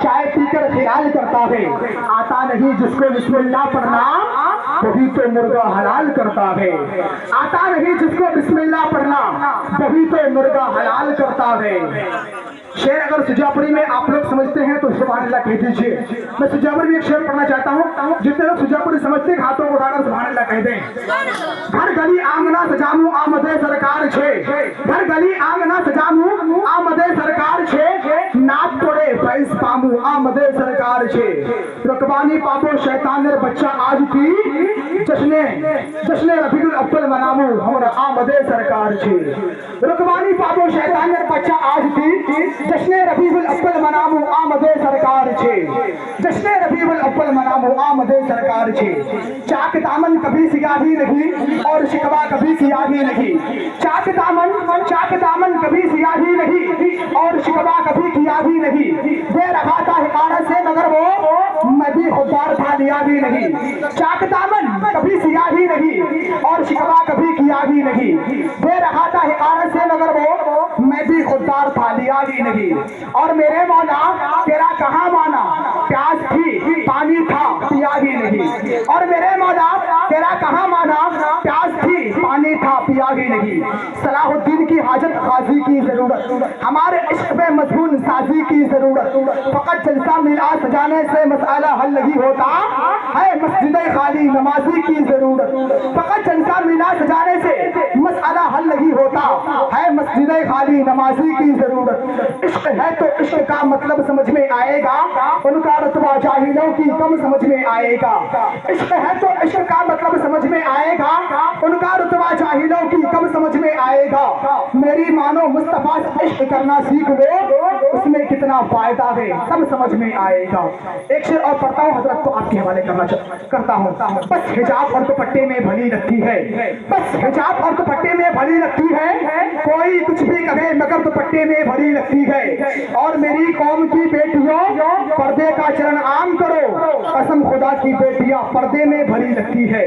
چائے پی کر خیال کرتا ہے، آتا نہیں جس کو بسم اللہ پڑھنا وہی تو مرغا حلال کرتا ہے، آتا نہیں جس کو بسم اللہ پڑھنا وہی تو مرغا حلال کرتا ہے۔ شعر اگر سجاپوری میں آپ لوگ سمجھتے ہیں تو سبحان اللہ کہہ دیجئے۔ میں سجاپوری میں ایک شعر پڑھنا چاہتا ہوں، جتنے لوگ سجاپوری سمجھتے ہیں ہاتھوں کو اٹھا کر سبحان اللہ کہہ دیں۔ گھر گلی آنگنا سجاموں آمد سرکار چھے، گھر گلی آنگنا سجاموں آمد سرکار چھے، نات توڑے فیض پاموں آمد سرکار چھے، رکبانی پاپو شیطان بچہ آج کی جشن ربیع الاول مناموں ہمارا آمد سرکار چھے، رکبانی پاپو شیطان بچہ آج کی جشن ربیع الاول مناموں آمد سرکار چھے، جشن ربیع الاول مناموں آمد سرکار چھے، چاک دامن کبھی سیاہی نہیں اور شکوہ کبھی سیاہی نہیں، چاک دامن کبھی سیاہی نہیں اور شکوہ کبھی سیاہی نہیں، دے رہا تھا حقارت سے مگر وہ میں بھی خوددار تھا لیا بھی نہیں، چاک دامن کبھی سیاہی نہیں اور شکوہ کبھی کیا بھی نہیں، دے رہا تھا حقارت سے مگر وہ میں بھی خوددار تھا لیا بھی نہیں، اور میرے مولا تیرا کہاں مانا پیاس تھی پانی تھا پیا بھی نہیں، اور میرے مولا تیرا کہاں مانا پیاس تھی پانی تھا پیا بھی نہیں، صلاح الدین کی حاجت قاضی کی ضرورت، ہمارے عشق میں مضمون سازی کی ضرورت، فقط جلسہ میلاد سجانے سے مسئلہ حل نہیں ہوتا ہے مسجد خالی نمازی کی ضرورت، فقط جلسہ میلاد سجانے سے مسئلہ حل نہیں ہوتا ہے مسجد خالی نمازی کی ضرورت، عشق ہے تو عشق کا مطلب سمجھ میں آئے گا ان کا رتبہ جاہلوں کی کم سمجھ میں آئے گا، عشق ہے تو عشق کا مطلب سمجھ میں آئے گا ان کا رتبہ جاہلوں کی کم سمجھ میں آئے گا، میری مانو مصطفیٰ سے عشق کرنا سیکھ لو اس میں کتنا فائدہ ہے تب سمجھ میں آئے گا۔ ایک شعر اور پڑھتا ہوں حضرت کو آپ کے حوالے کرتا ہوں، بس حجاب اور دوپٹے میں بھلی لگتی ہے، بس حجاب اور دوپٹے میں بھلی لگتی ہے، کوئی کچھ بھی کہے مگر دوپٹے میں بھلی لگتی ہے، اور میری قوم کی بیٹیوں پردے کا چلن عام کرو، قسم خدا کی بیٹیاں پردے میں بھلی لگتی ہے،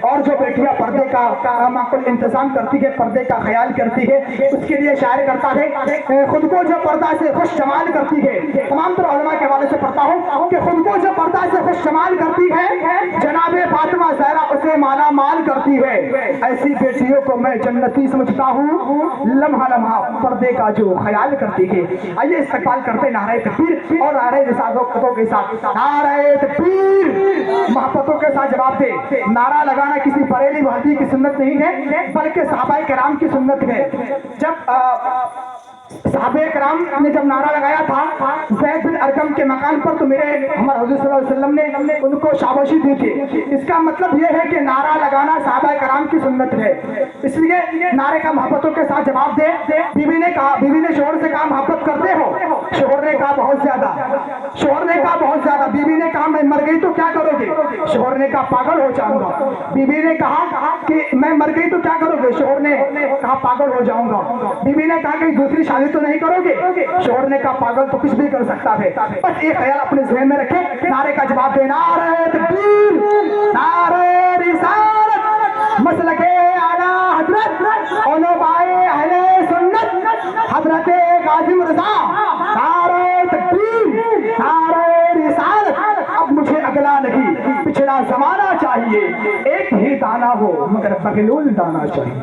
اور جو بیٹیاں پردے کا معقول انتظام کرتی ہے پردے کا خیال کرتی ہے اس کے لیے شاعر کرتا ہے خود کو جو پردہ سے خوش جمال کرتی ہے، تمام تر علماء کے حوالے سے پڑھتا ہوں کہ خود کو جو پردہ سے خوش جمال کرتی ہے جناب فاطمہ زہرا اسے مالا مال کرتی ہے، ایسی بیٹیوں کو میں جنتی سمجھتا ہوں لمحہ لمحہ پردے کا جو خیال کرتی ہے۔ آئیے استقبال کرتے نعرہ تکبیر اور نعرہ رسالتوں کے ساتھ، نعرہ تکبیر محبتوں کے ساتھ جواب دے۔ نعرہ لگانا کسی بریلی وحدی کی سنت نہیں ہے بلکہ صحابہ کرام کی سنت ہے۔ جب صحابہ کرام نے جب نعرہ لگایا تھا زید بن ارقم کے مکان پر تو میرے ہمارے حضور صلی اللہ علیہ وسلم نے ان کو شاباشی دی تھی، اس کا مطلب یہ ہے کہ نعرہ لگانا صحابہ کرام کی سنت ہے، اس لیے نعرے کا محبتوں کے ساتھ جواب دے۔ بیوی نے کہا، بیوی نے شوہر سے کہا محبت کرتے ہو؟ شوہر نے کہا بہت زیادہ، شوہر نے کہا بہت زیادہ۔ بیوی نے کہا میں مر گئی تو کیا کرو گے؟ شوہر نے کہا پاگل ہو جاؤں گا۔ بیوی نے کہا کہ میں مر گئی تو کیا کرو گے؟ شوہر نے کہا پاگل ہو جاؤں گا۔ بیوی نے کہا کہ دوسری شادی تو نہیں کرو گے؟ شوہر نے کہا پاگل تو کچھ بھی کر سکتا ہے۔ بس ایک خیال اپنے ذہن میں رکھے، نعرے کا جواب دے، نعرہ تکبیر، نعرہ رسالت، مسلک اعلی حضرت علماء اہل سنت حضرت کاظم رضا، نعرہ تکبیر، نعرہ رسالت۔ اب مجھے اگلا نہیں پچھلا زمانہ چاہیے، ایک ہی دانا ہو مگر بغلول دانا چاہیے۔